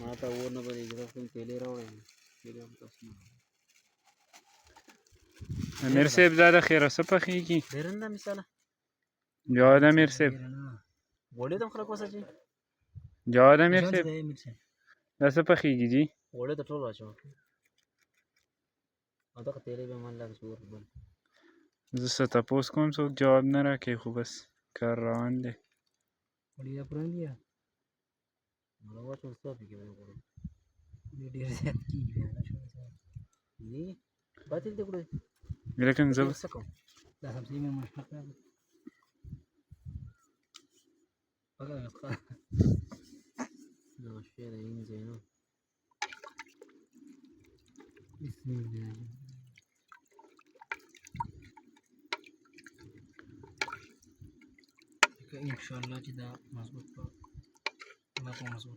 ما ته اور نه بلې زړه کوم تیلې راوړی تیلې هم تاسو نه امیر صاحب دا د خیره څه پخېږي ډېرنده مثاله جواد امیر صاحب غوړې ته هم خلک وساتي جواد امیر صاحب دا څه پخېږي جي غوړې ته ټول واچوه او دغه تیلې به من لږ زور بل زه څه تپوس کوم څوک جواب نه راکوي خو بس کار روان دی غوړې یا پران دي نو واچو څه پکې وایي غوړې ډېر زیات کېږي دي باطل دې کړو لیکن زه څه کوم دا سبزي مې مشهور کړه پګه ښه نو شی دی انځي نو بسم الله ان شاء الله چې دا مضبوط په مضبوط